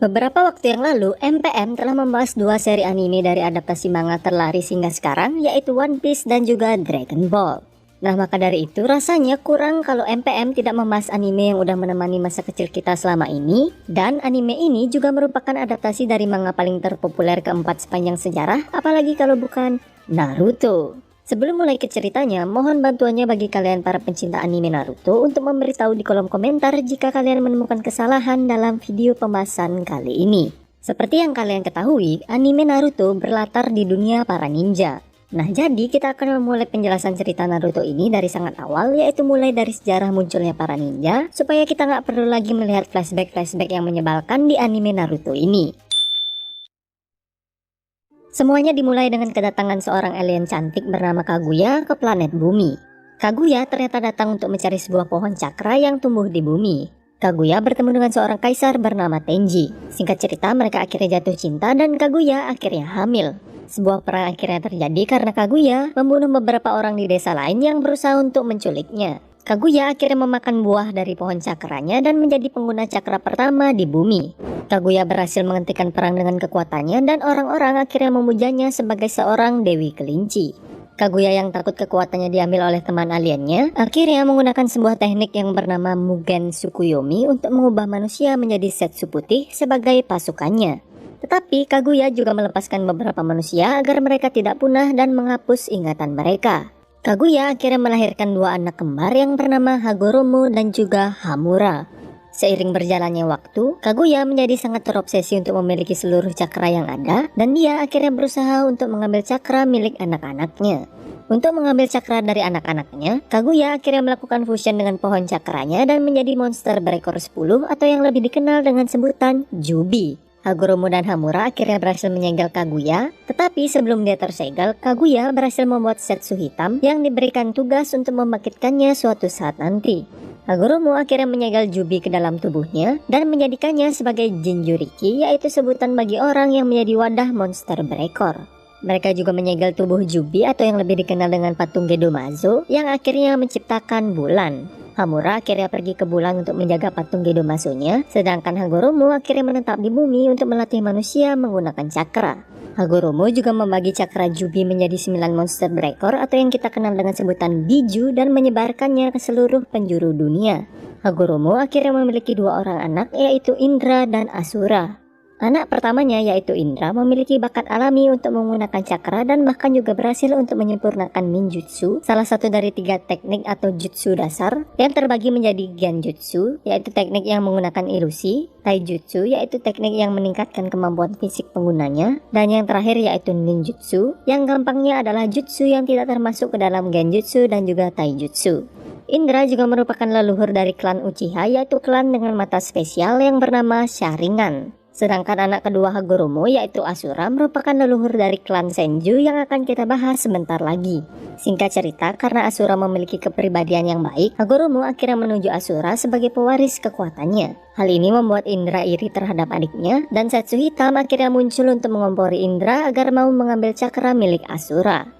Beberapa waktu yang lalu, MPM telah membahas dua seri anime dari adaptasi manga terlaris hingga sekarang, yaitu One Piece dan juga Dragon Ball. Nah, maka dari itu rasanya kurang kalau MPM tidak membahas anime yang udah menemani masa kecil kita selama ini. Dan anime ini juga merupakan adaptasi dari manga paling terpopuler keempat sepanjang sejarah, apalagi kalau bukan Naruto. Sebelum mulai ke ceritanya, mohon bantuannya bagi kalian para pencinta anime Naruto untuk memberitahu di kolom komentar jika kalian menemukan kesalahan dalam video pembahasan kali ini. Seperti yang kalian ketahui, anime Naruto berlatar di dunia para ninja. Nah, jadi kita akan memulai penjelasan cerita Naruto ini dari sangat awal, yaitu mulai dari sejarah munculnya para ninja, supaya kita nggak perlu lagi melihat flashback-flashback yang menyebalkan di anime Naruto ini. Semuanya dimulai dengan kedatangan seorang alien cantik bernama Kaguya ke planet bumi. Kaguya ternyata datang untuk mencari sebuah pohon cakra yang tumbuh di bumi. Kaguya bertemu dengan seorang kaisar bernama Tenji. Singkat cerita, mereka akhirnya jatuh cinta dan Kaguya akhirnya hamil. Sebuah perang akhirnya terjadi karena Kaguya membunuh beberapa orang di desa lain yang berusaha untuk menculiknya. Kaguya akhirnya memakan buah dari pohon cakranya dan menjadi pengguna cakra pertama di bumi. Kaguya berhasil menghentikan perang dengan kekuatannya dan orang-orang akhirnya memujanya sebagai seorang dewi kelinci. Kaguya yang takut kekuatannya diambil oleh teman aliennya, akhirnya menggunakan sebuah teknik yang bernama Mugen Tsukuyomi untuk mengubah manusia menjadi Zetsu putih sebagai pasukannya. Tetapi Kaguya juga melepaskan beberapa manusia agar mereka tidak punah dan menghapus ingatan mereka. Kaguya akhirnya melahirkan dua anak kembar yang bernama Hagoromo dan juga Hamura. Seiring berjalannya waktu, Kaguya menjadi sangat terobsesi untuk memiliki seluruh cakra yang ada, dan dia akhirnya berusaha untuk mengambil cakra milik anak-anaknya. Untuk mengambil cakra dari anak-anaknya, Kaguya akhirnya melakukan fusion dengan pohon cakranya dan menjadi monster berekor 10 atau yang lebih dikenal dengan sebutan Jubi. Hagoromo dan Hamura akhirnya berhasil menyegel Kaguya, tetapi sebelum dia tersegel, Kaguya berhasil membuat Zetsu hitam yang diberikan tugas untuk membangkitkannya suatu saat nanti. Hagoromo akhirnya menyegel Jubi ke dalam tubuhnya dan menjadikannya sebagai Jinjuriki, yaitu sebutan bagi orang yang menjadi wadah monster berekor. Mereka juga menyegel tubuh Jubi atau yang lebih dikenal dengan patung Gedomazo yang akhirnya menciptakan bulan. Hamura akhirnya pergi ke bulan untuk menjaga patung Gedomazo-nya, sedangkan Hagoromo akhirnya menetap di bumi untuk melatih manusia menggunakan cakra. Hagoromo juga membagi cakra Jubi menjadi 9 monster berekor atau yang kita kenal dengan sebutan Biju dan menyebarkannya ke seluruh penjuru dunia. Hagoromo akhirnya memiliki dua orang anak, yaitu Indra dan Asura. Anak pertamanya yaitu Indra memiliki bakat alami untuk menggunakan cakra dan bahkan juga berhasil untuk menyempurnakan ninjutsu, salah satu dari 3 teknik atau jutsu dasar yang terbagi menjadi genjutsu, yaitu teknik yang menggunakan ilusi, taijutsu, yaitu teknik yang meningkatkan kemampuan fisik penggunanya, dan yang terakhir yaitu ninjutsu, yang gampangnya adalah jutsu yang tidak termasuk ke dalam genjutsu dan juga taijutsu. Indra juga merupakan leluhur dari klan Uchiha, yaitu klan dengan mata spesial yang bernama Sharingan. Sedangkan anak kedua Hagoromo yaitu Asura merupakan leluhur dari klan Senju yang akan kita bahas sebentar lagi. Singkat cerita, karena Asura memiliki kepribadian yang baik, Hagoromo akhirnya menuju Asura sebagai pewaris kekuatannya. Hal ini membuat Indra iri terhadap adiknya, dan Zetsu hitam akhirnya muncul untuk mengompori Indra agar mau mengambil cakra milik Asura.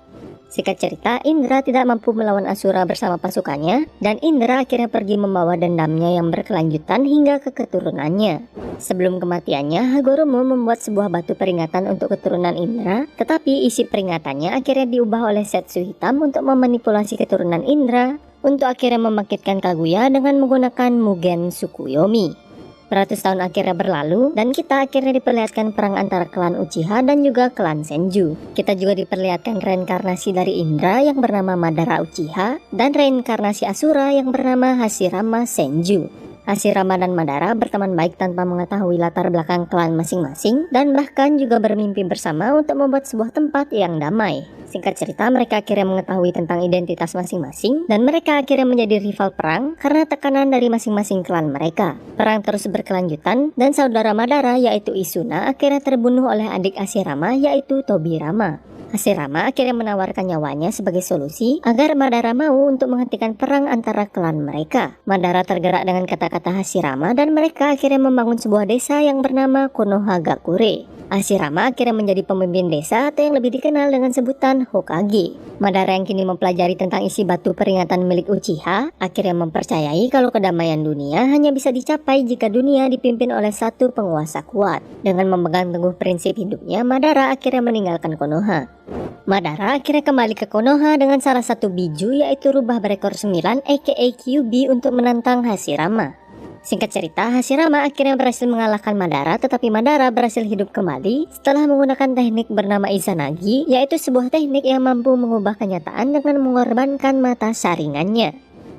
Singkat cerita, Indra tidak mampu melawan Asura bersama pasukannya, dan Indra akhirnya pergi membawa dendamnya yang berkelanjutan hingga ke keturunannya. Sebelum kematiannya, Hagoromo membuat sebuah batu peringatan untuk keturunan Indra, tetapi isi peringatannya akhirnya diubah oleh Zetsu hitam untuk memanipulasi keturunan Indra, untuk akhirnya membangkitkan Kaguya dengan menggunakan Mugen Tsukuyomi. Beratus tahun akhirnya berlalu, dan kita akhirnya diperlihatkan perang antara klan Uchiha dan juga klan Senju. Kita juga diperlihatkan reinkarnasi dari Indra yang bernama Madara Uchiha, dan reinkarnasi Asura yang bernama Hashirama Senju. Hashirama dan Madara berteman baik tanpa mengetahui latar belakang klan masing-masing, dan bahkan juga bermimpi bersama untuk membuat sebuah tempat yang damai. Singkat cerita, mereka akhirnya mengetahui tentang identitas masing-masing, dan mereka akhirnya menjadi rival perang karena tekanan dari masing-masing klan mereka. Perang terus berkelanjutan, dan saudara Madara yaitu Isuna akhirnya terbunuh oleh adik Hashirama yaitu Tobirama. Hashirama akhirnya menawarkan nyawanya sebagai solusi agar Madara mau untuk menghentikan perang antara klan mereka. Madara tergerak dengan kata-kata Hashirama dan mereka akhirnya membangun sebuah desa yang bernama Konohagakure. Hashirama akhirnya menjadi pemimpin desa atau yang lebih dikenal dengan sebutan Hokage. Madara yang kini mempelajari tentang isi batu peringatan milik Uchiha akhirnya mempercayai kalau kedamaian dunia hanya bisa dicapai jika dunia dipimpin oleh satu penguasa kuat. Dengan memegang teguh prinsip hidupnya, Madara akhirnya meninggalkan Konoha. Madara akhirnya kembali ke Konoha dengan salah satu biju, yaitu rubah berekor 9 aka Kyuubi untuk menantang Hashirama. Singkat cerita, Hashirama akhirnya berhasil mengalahkan Madara, tetapi Madara berhasil hidup kembali setelah menggunakan teknik bernama Izanagi, yaitu sebuah teknik yang mampu mengubah kenyataan dengan mengorbankan mata saringannya.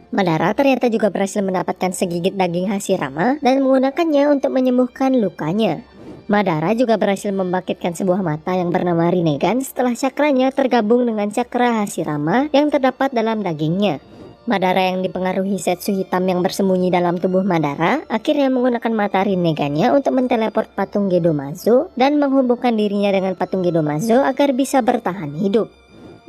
Madara ternyata juga berhasil mendapatkan segigit daging Hashirama dan menggunakannya untuk menyembuhkan lukanya. Madara juga berhasil membangkitkan sebuah mata yang bernama Rinnegan setelah cakranya tergabung dengan cakra Hashirama yang terdapat dalam dagingnya. Madara yang dipengaruhi setsu hitam yang bersembunyi dalam tubuh Madara akhirnya menggunakan mata Rinnegannya untuk menteleport patung Gedomazo dan menghubungkan dirinya dengan patung Gedomazo agar bisa bertahan hidup.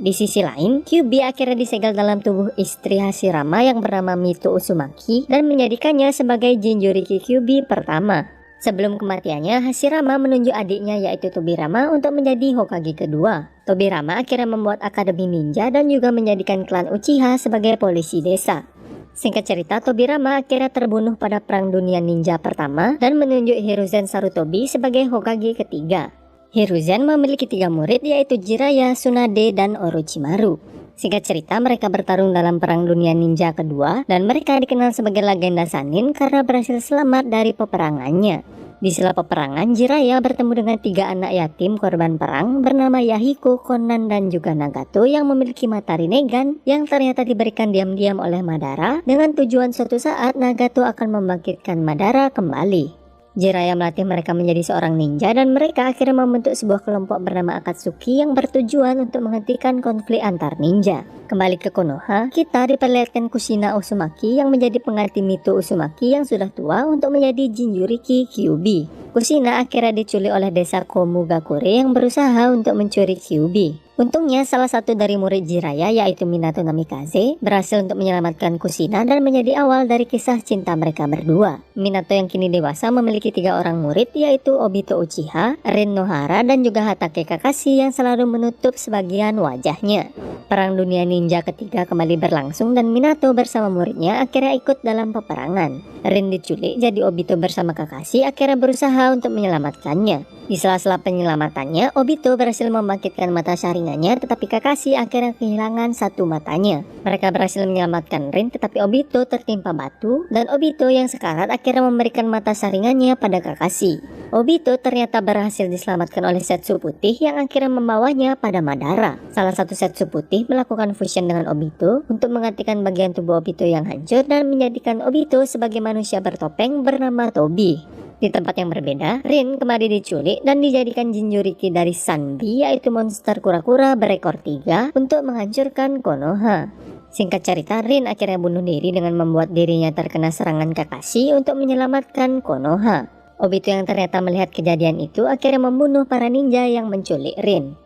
Di sisi lain, Kyuubi akhirnya disegel dalam tubuh istri Hashirama yang bernama Mito Uzumaki dan menjadikannya sebagai Jinchuriki Kyuubi pertama. Sebelum kematiannya, Hashirama menunjuk adiknya yaitu Tobirama untuk menjadi Hokage kedua. Tobirama akhirnya membuat akademi ninja dan juga menjadikan klan Uchiha sebagai polisi desa. Singkat cerita, Tobirama akhirnya terbunuh pada Perang Dunia Ninja pertama dan menunjuk Hiruzen Sarutobi sebagai Hokage ketiga. Hiruzen memiliki 3 murid yaitu Jiraiya, Tsunade, dan Orochimaru. Singkat cerita, mereka bertarung dalam Perang Dunia Ninja kedua dan mereka dikenal sebagai legenda Sannin karena berhasil selamat dari peperangannya. Di sela peperangan, Jiraiya bertemu dengan 3 anak yatim korban perang bernama Yahiko, Konan, dan juga Nagato yang memiliki mata Rinnegan yang ternyata diberikan diam-diam oleh Madara dengan tujuan suatu saat Nagato akan membangkitkan Madara kembali. Jiraiya melatih mereka menjadi seorang ninja dan mereka akhirnya membentuk sebuah kelompok bernama Akatsuki yang bertujuan untuk menghentikan konflik antar ninja. Kembali ke Konoha, kita diperlihatkan Kushina Uzumaki yang menjadi pengganti Mito Uzumaki yang sudah tua untuk menjadi Jinchuriki Kyuubi. Kushina akhirnya diculik oleh desa Komugakure yang berusaha untuk mencuri Kyuubi. Untungnya salah satu dari murid Jiraiya yaitu Minato Namikaze berhasil untuk menyelamatkan Kushina dan menjadi awal dari kisah cinta mereka berdua. Minato yang kini dewasa memiliki 3 orang murid yaitu Obito Uchiha, Rin Nohara, dan juga Hatake Kakashi yang selalu menutup sebagian wajahnya. Perang Dunia Ninja ketiga kembali berlangsung dan Minato bersama muridnya akhirnya ikut dalam peperangan. Rin diculik jadi Obito bersama Kakashi akhirnya berusaha untuk menyelamatkannya. Di sela-sela penyelamatannya, Obito berhasil membangkitkan mata saringannya tetapi Kakashi akhirnya kehilangan satu matanya. Mereka berhasil menyelamatkan Rin tetapi Obito tertimpa batu dan Obito yang sekarat akhirnya memberikan mata saringannya pada Kakashi. Obito ternyata berhasil diselamatkan oleh Setsu Putih yang akhirnya membawanya pada Madara. Salah satu Setsu Putih melakukan fusion dengan Obito untuk menggantikan bagian tubuh Obito yang hancur dan menjadikan Obito sebagai manusia bertopeng bernama Tobi. Di tempat yang berbeda, Rin kembali diculik dan dijadikan Jinchuriki dari Sanbi yaitu monster kura-kura berekor 3 untuk menghancurkan Konoha. Singkat cerita, Rin akhirnya bunuh diri dengan membuat dirinya terkena serangan Kakashi untuk menyelamatkan Konoha. Obito yang ternyata melihat kejadian itu akhirnya membunuh para ninja yang menculik Rin.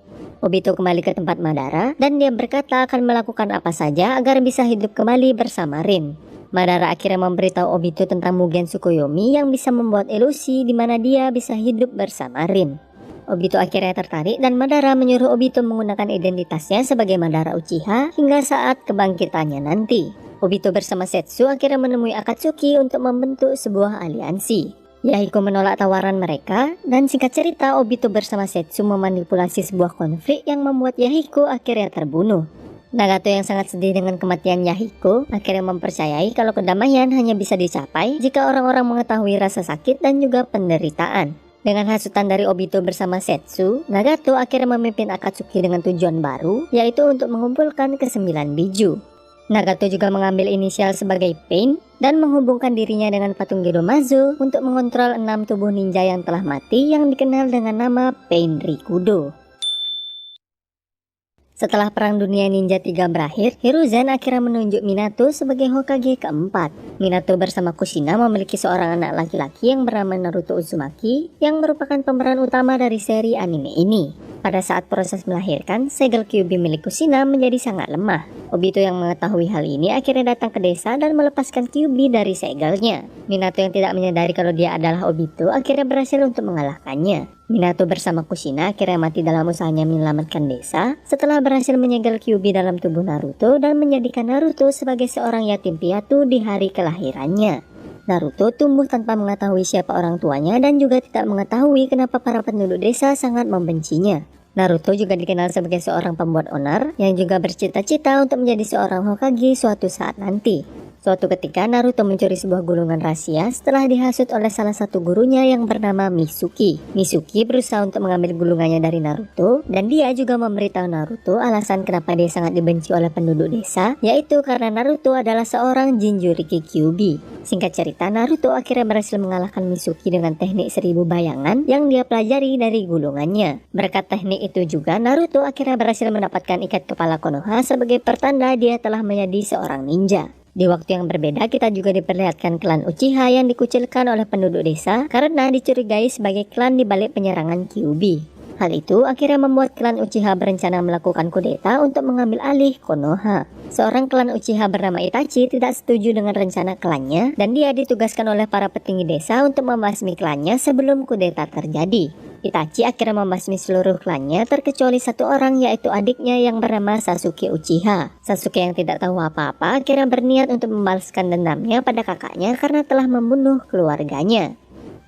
Obito kembali ke tempat Madara dan dia berkata akan melakukan apa saja agar bisa hidup kembali bersama Rin. Madara akhirnya memberitahu Obito tentang Mugen Tsukuyomi yang bisa membuat ilusi di mana dia bisa hidup bersama Rin. Obito akhirnya tertarik dan Madara menyuruh Obito menggunakan identitasnya sebagai Madara Uchiha hingga saat kebangkitannya nanti. Obito bersama Setsu akhirnya menemui Akatsuki untuk membentuk sebuah aliansi. Yahiko menolak tawaran mereka dan singkat cerita Obito bersama Setsu memanipulasi sebuah konflik yang membuat Yahiko akhirnya terbunuh. Nagato yang sangat sedih dengan kematian Yahiko akhirnya mempercayai kalau kedamaian hanya bisa dicapai jika orang-orang mengetahui rasa sakit dan juga penderitaan. Dengan hasutan dari Obito bersama Setsu, Nagato akhirnya memimpin Akatsuki dengan tujuan baru yaitu untuk mengumpulkan ke-9 biju. Nagato juga mengambil inisial sebagai Pain dan menghubungkan dirinya dengan patung Gedomazo untuk mengontrol 6 tubuh ninja yang telah mati yang dikenal dengan nama Pain Rikudo. Setelah Perang Dunia Ninja 3 berakhir, Hiruzen akhirnya menunjuk Minato sebagai Hokage keempat. Minato bersama Kushina memiliki seorang anak laki-laki yang bernama Naruto Uzumaki yang merupakan pemeran utama dari seri anime ini. Pada saat proses melahirkan, segel Kyuubi milik Kushina menjadi sangat lemah. Obito yang mengetahui hal ini akhirnya datang ke desa dan melepaskan Kyuubi dari segelnya. Minato yang tidak menyadari kalau dia adalah Obito akhirnya berhasil untuk mengalahkannya. Minato bersama Kushina akhirnya mati dalam usahanya menyelamatkan desa setelah berhasil menyegel Kyuubi dalam tubuh Naruto dan menjadikan Naruto sebagai seorang yatim piatu di hari kelahirannya. Naruto tumbuh tanpa mengetahui siapa orang tuanya dan juga tidak mengetahui kenapa para penduduk desa sangat membencinya. Naruto juga dikenal sebagai seorang pembuat onar yang juga bercita-cita untuk menjadi seorang Hokage suatu saat nanti. Suatu ketika Naruto mencuri sebuah gulungan rahasia setelah dihasut oleh salah satu gurunya yang bernama Mitsuki. Mitsuki berusaha untuk mengambil gulungannya dari Naruto dan dia juga memberitahu Naruto alasan kenapa dia sangat dibenci oleh penduduk desa, yaitu karena Naruto adalah seorang Jinchuriki Kyuubi. Singkat cerita, Naruto akhirnya berhasil mengalahkan Mitsuki dengan teknik 1000 bayangan yang dia pelajari dari gulungannya. Berkat teknik itu juga Naruto akhirnya berhasil mendapatkan ikat kepala Konoha sebagai pertanda dia telah menjadi seorang ninja. Di waktu yang berbeda, kita juga diperlihatkan klan Uchiha yang dikucilkan oleh penduduk desa karena dicurigai sebagai klan di balik penyerangan Kyuubi. Hal itu akhirnya membuat klan Uchiha berencana melakukan kudeta untuk mengambil alih Konoha. Seorang klan Uchiha bernama Itachi tidak setuju dengan rencana klannya dan dia ditugaskan oleh para petinggi desa untuk membasmi klannya sebelum kudeta terjadi. Itachi akhirnya membasmi seluruh klannya terkecuali satu orang, yaitu adiknya yang bernama Sasuke Uchiha. Sasuke yang tidak tahu apa-apa akhirnya berniat untuk membalaskan dendamnya pada kakaknya karena telah membunuh keluarganya.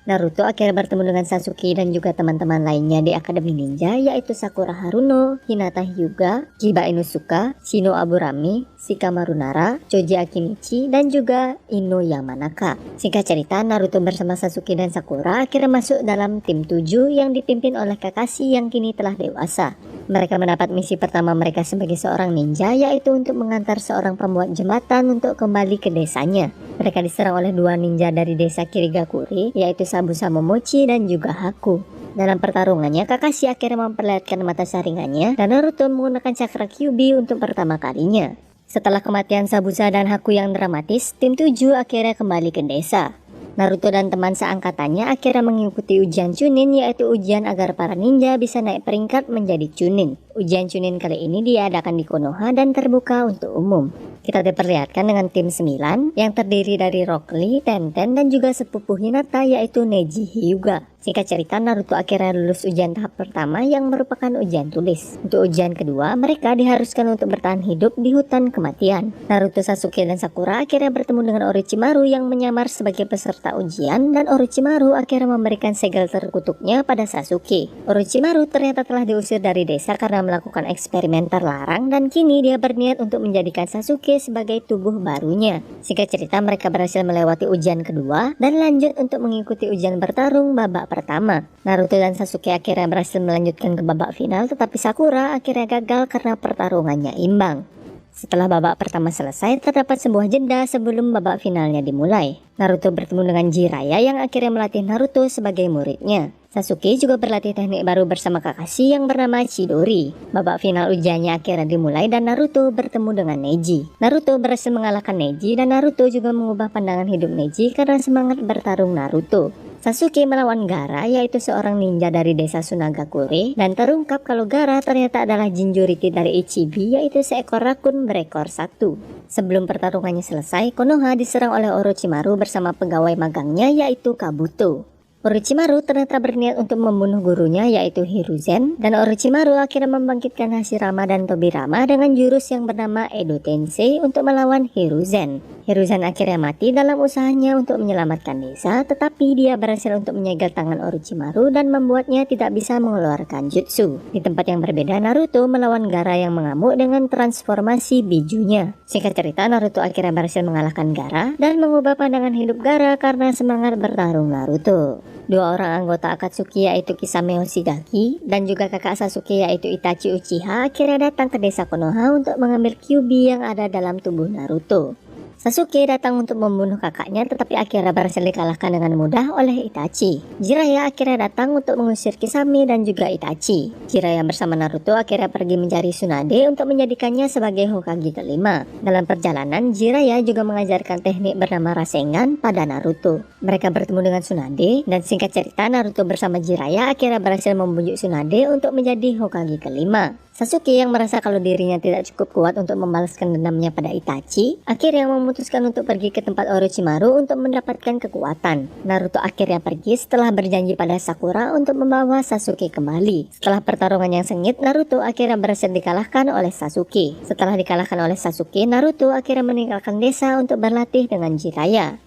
Naruto akhirnya bertemu dengan Sasuke dan juga teman-teman lainnya di Akademi Ninja, yaitu Sakura Haruno, Hinata Hyuga, Chiba Inusuka, Shino Aburame, Shikamaru Nara, Choji Akimichi, dan juga Ino Yamanaka. Singkat cerita, Naruto bersama Sasuke dan Sakura akhirnya masuk dalam tim 7 yang dipimpin oleh Kakashi yang kini telah dewasa. Mereka mendapat misi pertama mereka sebagai seorang ninja, yaitu untuk mengantar seorang pembuat jembatan untuk kembali ke desanya. Mereka diserang oleh dua ninja dari desa Kirigakure, yaitu Sabusa Momochi dan juga Haku. Dalam pertarungannya, Kakashi akhirnya memperlihatkan mata saringannya dan Naruto menggunakan cakra Kyuubi untuk pertama kalinya. Setelah kematian Sabusa dan Haku yang dramatis, tim 7 akhirnya kembali ke desa. Naruto dan teman seangkatannya akhirnya mengikuti ujian Chunin, yaitu ujian agar para ninja bisa naik peringkat menjadi Chunin. Ujian Chunin kali ini diadakan di Konoha dan terbuka untuk umum. Kita diperlihatkan dengan tim 9 yang terdiri dari Rock Lee, Tenten, dan juga sepupu Hinata yaitu Neji Hyuga. Singkat cerita, Naruto akhirnya lulus ujian tahap pertama yang merupakan ujian tulis. Untuk ujian kedua, mereka diharuskan untuk bertahan hidup di hutan kematian. Naruto, Sasuke, dan Sakura akhirnya bertemu dengan Orochimaru yang menyamar sebagai peserta ujian dan Orochimaru akhirnya memberikan segel terkutuknya pada Sasuke. Orochimaru ternyata telah diusir dari desa karena melakukan eksperimen terlarang dan kini dia berniat untuk menjadikan Sasuke sebagai tubuh barunya. Singkat cerita, mereka berhasil melewati ujian kedua dan lanjut untuk mengikuti ujian bertarung babak pertama. Naruto dan Sasuke akhirnya berhasil melanjutkan ke babak final, tetapi Sakura akhirnya gagal karena pertarungannya imbang. Setelah babak pertama selesai, terdapat sebuah jeda sebelum babak finalnya dimulai. Naruto bertemu dengan Jiraiya yang akhirnya melatih Naruto sebagai muridnya. Sasuke juga berlatih teknik baru bersama Kakashi yang bernama Chidori. Babak final ujiannya akhirnya dimulai dan Naruto bertemu dengan Neji. Naruto berhasil mengalahkan Neji dan Naruto juga mengubah pandangan hidup Neji karena semangat bertarung Naruto. Sasuke melawan Gaara, yaitu seorang ninja dari desa Sunagakure, dan terungkap kalau Gaara ternyata adalah Jinchuriki dari Ichibi, yaitu seekor rakun berekor satu. Sebelum pertarungannya selesai, Konoha diserang oleh Orochimaru bersama pegawai magangnya yaitu Kabuto. Orochimaru ternyata berniat untuk membunuh gurunya yaitu Hiruzen, dan Orochimaru akhirnya membangkitkan Hashirama dan Tobirama dengan jurus yang bernama Edo Tensei untuk melawan Hiruzen. Hiruzen akhirnya mati dalam usahanya untuk menyelamatkan desa, tetapi dia berhasil untuk menyegel tangan Orochimaru dan membuatnya tidak bisa mengeluarkan jutsu. Di tempat yang berbeda, Naruto melawan Gaara yang mengamuk dengan transformasi bijunya. Singkat cerita, Naruto akhirnya berhasil mengalahkan Gaara dan mengubah pandangan hidup Gaara karena semangat bertarung Naruto. Dua orang anggota Akatsuki yaitu Kisame Hoshigaki dan juga kakak Sasuke yaitu Itachi Uchiha akhirnya datang ke desa Konoha untuk mengambil Kyuubi yang ada dalam tubuh Naruto. Sasuke datang untuk membunuh kakaknya, tetapi akhirnya berhasil dikalahkan dengan mudah oleh Itachi. Jiraiya akhirnya datang untuk mengusir Kisame dan juga Itachi. Jiraiya bersama Naruto akhirnya pergi mencari Tsunade untuk menjadikannya sebagai Hokage kelima. Dalam perjalanan, Jiraiya juga mengajarkan teknik bernama Rasengan pada Naruto. Mereka bertemu dengan Tsunade, dan singkat cerita Naruto bersama Jiraiya akhirnya berhasil membujuk Tsunade untuk menjadi Hokage kelima. Sasuke yang merasa kalau dirinya tidak cukup kuat untuk membalaskan dendamnya pada Itachi, akhirnya memutuskan untuk pergi ke tempat Orochimaru untuk mendapatkan kekuatan. Naruto akhirnya pergi setelah berjanji pada Sakura untuk membawa Sasuke kembali. Setelah pertarungan yang sengit, Naruto akhirnya berhasil dikalahkan oleh Sasuke. Setelah dikalahkan oleh Sasuke, Naruto akhirnya meninggalkan desa untuk berlatih dengan Jiraiya.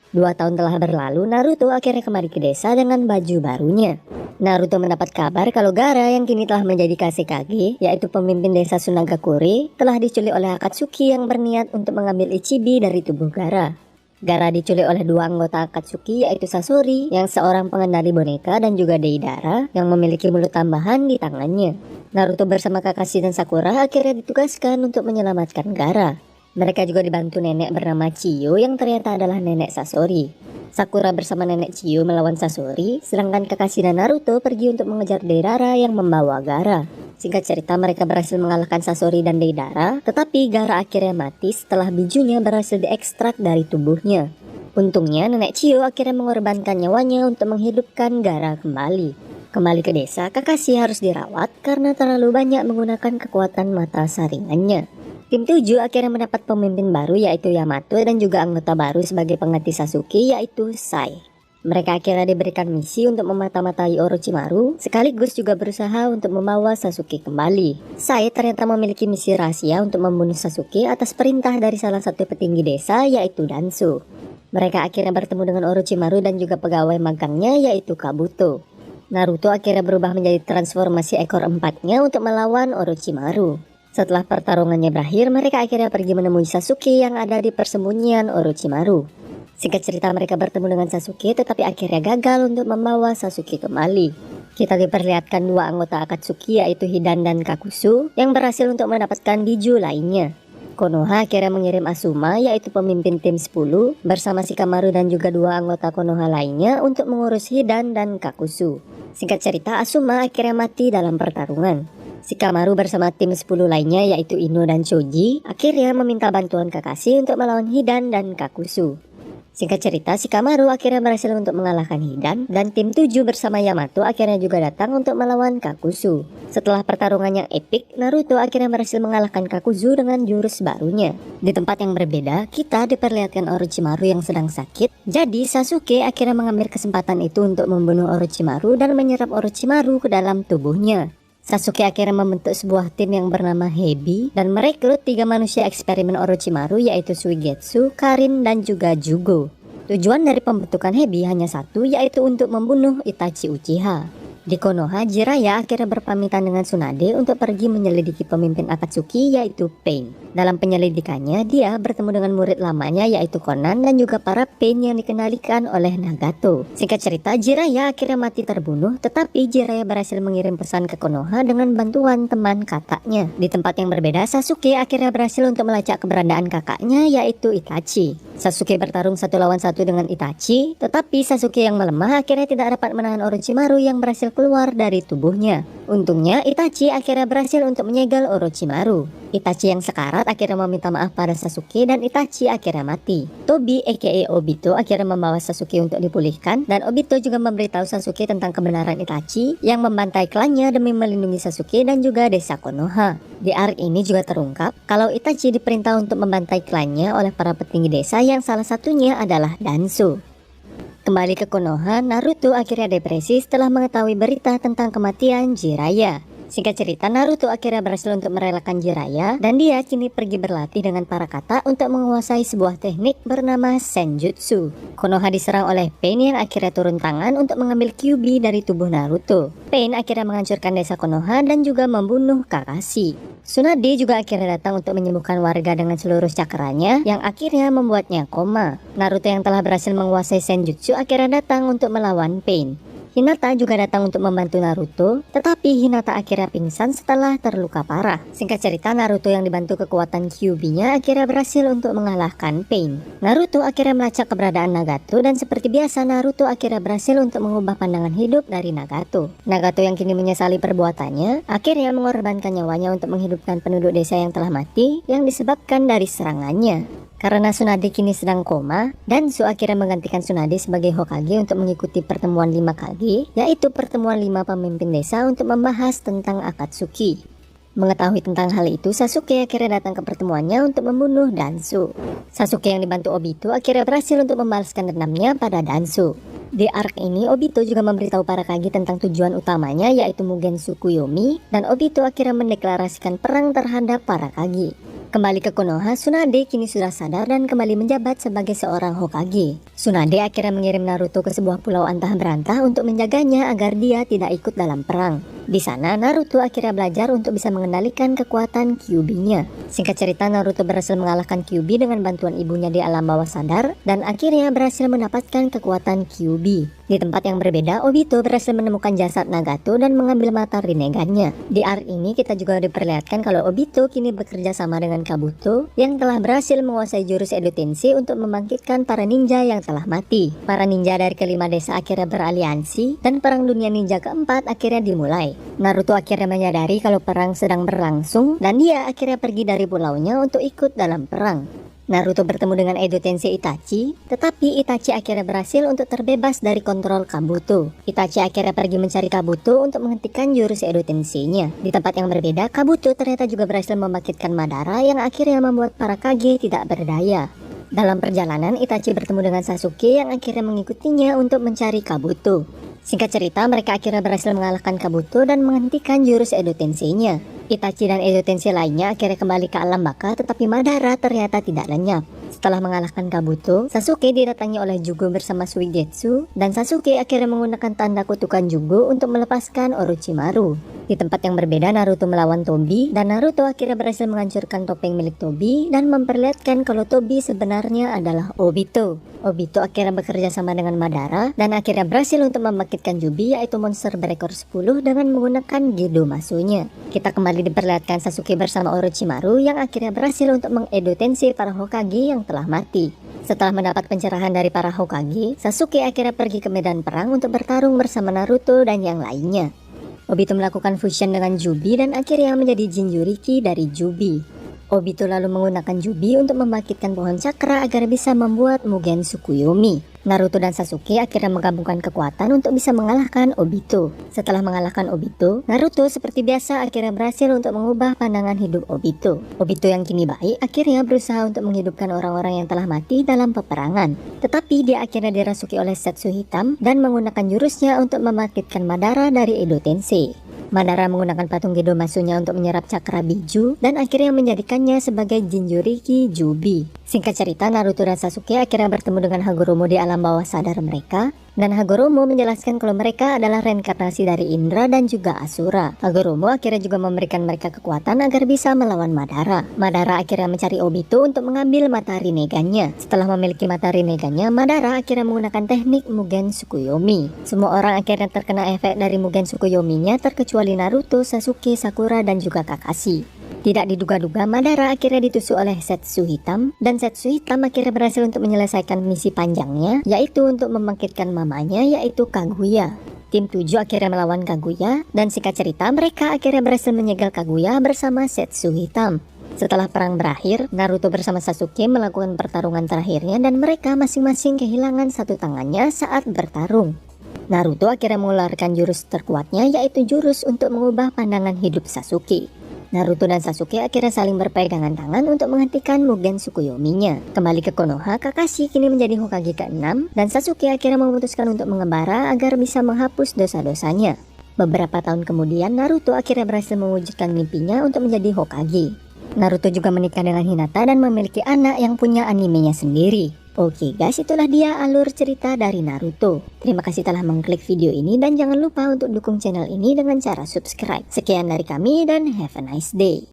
2 tahun telah berlalu, Naruto akhirnya kembali ke desa dengan baju barunya. Naruto mendapat kabar kalau Gaara yang kini telah menjadi Kazekage, yaitu pemimpin desa Sunagakure, telah diculik oleh Akatsuki yang berniat untuk mengambil Ichibi dari tubuh Gaara. Gaara diculik oleh 2 anggota Akatsuki, yaitu Sasori yang seorang pengendali boneka dan juga Deidara yang memiliki mulut tambahan di tangannya. Naruto bersama Kakashi dan Sakura akhirnya ditugaskan untuk menyelamatkan Gaara. Mereka juga dibantu nenek bernama Chiyo yang ternyata adalah nenek Sasori. Sakura bersama nenek Chiyo melawan Sasori, sedangkan Kakashi dan Naruto pergi untuk mengejar Deidara yang membawa Gaara. Singkat cerita, mereka berhasil mengalahkan Sasori dan Deidara, tetapi Gaara akhirnya mati setelah bijunya berhasil diekstrak dari tubuhnya. Untungnya, nenek Chiyo akhirnya mengorbankan nyawanya untuk menghidupkan Gaara kembali. Kembali ke desa, Kakashi harus dirawat karena terlalu banyak menggunakan kekuatan mata saringannya. Tim 7 akhirnya mendapat pemimpin baru yaitu Yamato dan juga anggota baru sebagai pengganti Sasuke yaitu Sai. Mereka akhirnya diberikan misi untuk memata-matai Orochimaru sekaligus juga berusaha untuk membawa Sasuke kembali. Sai ternyata memiliki misi rahasia untuk membunuh Sasuke atas perintah dari salah satu petinggi desa yaitu Danzo. Mereka akhirnya bertemu dengan Orochimaru dan juga pegawai magangnya yaitu Kabuto. Naruto akhirnya berubah menjadi transformasi ekor empatnya untuk melawan Orochimaru. Setelah pertarungannya berakhir, mereka akhirnya pergi menemui Sasuke yang ada di persembunyian Orochimaru. Singkat cerita, mereka bertemu dengan Sasuke tetapi akhirnya gagal untuk membawa Sasuke kembali. Kita diperlihatkan 2 anggota Akatsuki yaitu Hidan dan Kakuzu yang berhasil untuk mendapatkan biju lainnya. Konoha akhirnya mengirim Asuma yaitu pemimpin tim 10 bersama Shikamaru dan juga 2 anggota Konoha lainnya untuk mengurus Hidan dan Kakuzu. Singkat cerita, Asuma akhirnya mati dalam pertarungan. Shikamaru bersama tim 10 lainnya yaitu Ino dan Choji akhirnya meminta bantuan Kakashi untuk melawan Hidan dan Kakuzu. Singkat cerita, Shikamaru akhirnya berhasil untuk mengalahkan Hidan dan tim 7 bersama Yamato akhirnya juga datang untuk melawan Kakuzu. Setelah pertarungan yang epik, Naruto akhirnya berhasil mengalahkan Kakuzu dengan jurus barunya. Di tempat yang berbeda, kita diperlihatkan Orochimaru yang sedang sakit. Jadi Sasuke akhirnya mengambil kesempatan itu untuk membunuh Orochimaru dan menyerap Orochimaru ke dalam tubuhnya. Sasuke akhirnya membentuk sebuah tim yang bernama Hebi dan merekrut 3 manusia eksperimen Orochimaru yaitu Suigetsu, Karin, dan juga Jugo. Tujuan dari pembentukan Hebi hanya satu yaitu untuk membunuh Itachi Uchiha. Di Konoha, Jiraiya akhirnya berpamitan dengan Tsunade untuk pergi menyelidiki pemimpin Akatsuki yaitu Pain. Dalam penyelidikannya, dia bertemu dengan murid lamanya yaitu Konan dan juga para Pain yang dikendalikan oleh Nagato. Singkat cerita, Jiraiya akhirnya mati terbunuh, tetapi Jiraiya berhasil mengirim pesan ke Konoha dengan bantuan teman kakaknya. Di tempat yang berbeda, Sasuke akhirnya berhasil untuk melacak keberadaan kakaknya yaitu Itachi. Sasuke bertarung 1 lawan 1 dengan Itachi, tetapi Sasuke yang melemah akhirnya tidak dapat menahan Orochimaru yang berhasil keluar dari tubuhnya. Untungnya Itachi akhirnya berhasil untuk menyegel Orochimaru. Itachi yang sekarat akhirnya meminta maaf pada Sasuke dan Itachi akhirnya mati. Tobi aka Obito akhirnya membawa Sasuke untuk dipulihkan dan Obito juga memberitahu Sasuke tentang kebenaran Itachi yang membantai klannya demi melindungi Sasuke dan juga desa Konoha. Di arc ini juga terungkap kalau Itachi diperintah untuk membantai klannya oleh para petinggi desa yang salah satunya adalah Danzo. Kembali ke Konoha, Naruto akhirnya depresi setelah mengetahui berita tentang kematian Jiraiya. Singkat cerita, Naruto akhirnya berhasil untuk merelakan Jiraiya dan dia kini pergi berlatih dengan para kata untuk menguasai sebuah teknik bernama Senjutsu. Konoha diserang oleh Pain yang akhirnya turun tangan untuk mengambil Kyuubi dari tubuh Naruto. Pain akhirnya menghancurkan desa Konoha dan juga membunuh Kakashi. Tsunade juga akhirnya datang untuk menyembuhkan warga dengan seluruh cakranya yang akhirnya membuatnya koma. Naruto yang telah berhasil menguasai Senjutsu akhirnya datang untuk melawan Pain. Hinata juga datang untuk membantu Naruto, tetapi Hinata akhirnya pingsan setelah terluka parah. Singkat cerita, Naruto yang dibantu kekuatan Kyuubi-nya akhirnya berhasil untuk mengalahkan Pain. Naruto akhirnya melacak keberadaan Nagato dan seperti biasa Naruto akhirnya berhasil untuk mengubah pandangan hidup dari Nagato. Nagato yang kini menyesali perbuatannya, akhirnya mengorbankan nyawanya untuk menghidupkan penduduk desa yang telah mati yang disebabkan dari serangannya. Karena Tsunade kini sedang koma, Danzo akhirnya menggantikan Tsunade sebagai Hokage untuk mengikuti pertemuan 5 kage, yaitu pertemuan 5 pemimpin desa untuk membahas tentang Akatsuki. Mengetahui tentang hal itu, Sasuke akhirnya datang ke pertemuannya untuk membunuh Danzo. Sasuke yang dibantu Obito akhirnya berhasil untuk membalaskan dendamnya pada Danzo. Di arc ini, Obito juga memberitahu para kage tentang tujuan utamanya, yaitu Mugen Tsukuyomi, dan Obito akhirnya mendeklarasikan perang terhadap para kage. Kembali ke Konoha, Tsunade kini sudah sadar dan kembali menjabat sebagai seorang Hokage. Tsunade akhirnya mengirim Naruto ke sebuah pulau antah berantah untuk menjaganya agar dia tidak ikut dalam perang. Di sana, Naruto akhirnya belajar untuk bisa mengendalikan kekuatan Kyuubi-nya. Singkat cerita, Naruto berhasil mengalahkan Kyuubi dengan bantuan ibunya di alam bawah sadar dan akhirnya berhasil mendapatkan kekuatan Kyuubi. Di tempat yang berbeda, Obito berhasil menemukan jasad Nagato dan mengambil mata Rinnegan-nya. Di arc ini kita juga diperlihatkan kalau Obito kini bekerja sama dengan Kabuto yang telah berhasil menguasai jurus Edo Tensei untuk membangkitkan para ninja yang telah mati. Para ninja dari kelima desa akhirnya beraliansi dan perang dunia ninja keempat akhirnya dimulai. Naruto akhirnya menyadari kalau perang sedang berlangsung dan dia akhirnya pergi dari pulaunya untuk ikut dalam perang. Naruto bertemu dengan Edo Tensei Itachi, tetapi Itachi akhirnya berhasil untuk terbebas dari kontrol Kabuto. Itachi akhirnya pergi mencari Kabuto untuk menghentikan jurus Edo Tensei-nya. Di tempat yang berbeda, Kabuto ternyata juga berhasil membangkitkan Madara yang akhirnya membuat para kage tidak berdaya. Dalam perjalanan, Itachi bertemu dengan Sasuke yang akhirnya mengikutinya untuk mencari Kabuto. Singkat cerita, mereka akhirnya berhasil mengalahkan Kabuto dan menghentikan jurus Edo Tensei-nya. Itachi dan Edo Tensei lainnya akhirnya kembali ke alam baka, tetapi Madara ternyata tidak lenyap. Setelah mengalahkan Kabuto, Sasuke didatangi oleh Jugo bersama Suigetsu, dan Sasuke akhirnya menggunakan tanda kutukan Jugo untuk melepaskan Orochimaru. Di tempat yang berbeda, Naruto melawan Tobi, dan Naruto akhirnya berhasil menghancurkan topeng milik Tobi dan memperlihatkan kalau Tobi sebenarnya adalah Obito. Obito akhirnya bekerja sama dengan Madara dan akhirnya berhasil untuk membangkitkan Jubi, yaitu monster berekor 10 dengan menggunakan Gedomasu-nya. Kita kembali diperlihatkan Sasuke bersama Orochimaru yang akhirnya berhasil untuk mengedo Tensei para Hokage yang telah mati. Setelah mendapat pencerahan dari para Hokage, Sasuke akhirnya pergi ke medan perang untuk bertarung bersama Naruto dan yang lainnya. Obito melakukan fusion dengan Jubi dan akhirnya menjadi Jinchuriki dari Jubi. Obito lalu menggunakan Jubi untuk membangkitkan pohon cakra agar bisa membuat Mugen Tsukuyomi. Naruto dan Sasuke akhirnya menggabungkan kekuatan untuk bisa mengalahkan Obito. Setelah mengalahkan Obito, Naruto seperti biasa akhirnya berhasil untuk mengubah pandangan hidup Obito. Obito yang kini baik akhirnya berusaha untuk menghidupkan orang-orang yang telah mati dalam peperangan. Tetapi dia akhirnya dirasuki oleh Setsu Hitam dan menggunakan jurusnya untuk membangkitkan Madara dari Edo Tensei. Madara menggunakan patung Gedomasu-nya untuk menyerap cakra biju dan akhirnya menjadikannya sebagai Jinchuriki Jubi. Singkat cerita, Naruto dan Sasuke akhirnya bertemu dengan Hagoromo di alam bawah sadar mereka, dan Hagoromo menjelaskan kalau mereka adalah reinkarnasi dari Indra dan juga Asura. Hagoromo akhirnya juga memberikan mereka kekuatan agar bisa melawan Madara. Madara akhirnya mencari Obito untuk mengambil mata Rinnegan-nya. Setelah memiliki mata Rinnegan-nya, Madara akhirnya menggunakan teknik Mugen Tsukuyomi. Semua orang akhirnya terkena efek dari Mugen Tsukuyomi-nya terkecuali Naruto, Sasuke, Sakura, dan juga Kakashi. Tidak diduga-duga, Madara akhirnya ditusuk oleh Setsu Hitam, dan Setsu Hitam akhirnya berhasil untuk menyelesaikan misi panjangnya, yaitu untuk membangkitkan mamanya, yaitu Kaguya. Tim 7 akhirnya melawan Kaguya, dan singkat cerita mereka akhirnya berhasil menyegel Kaguya bersama Setsu Hitam. Setelah perang berakhir, Naruto bersama Sasuke melakukan pertarungan terakhirnya dan mereka masing-masing kehilangan satu tangannya saat bertarung. Naruto akhirnya mengeluarkan jurus terkuatnya, yaitu jurus untuk mengubah pandangan hidup Sasuke. Naruto dan Sasuke akhirnya saling berpegangan tangan untuk menghentikan Mugen Tsukuyomi-nya. Kembali ke Konoha, Kakashi kini menjadi Hokage ke-6 dan Sasuke akhirnya memutuskan untuk mengembara agar bisa menghapus dosa-dosanya. Beberapa tahun kemudian, Naruto akhirnya berhasil mewujudkan mimpinya untuk menjadi Hokage. Naruto juga menikah dengan Hinata dan memiliki anak yang punya animenya sendiri. Oke guys, itulah dia alur cerita dari Naruto. Terima kasih telah mengklik video ini dan jangan lupa untuk dukung channel ini dengan cara subscribe. Sekian dari kami dan have a nice day.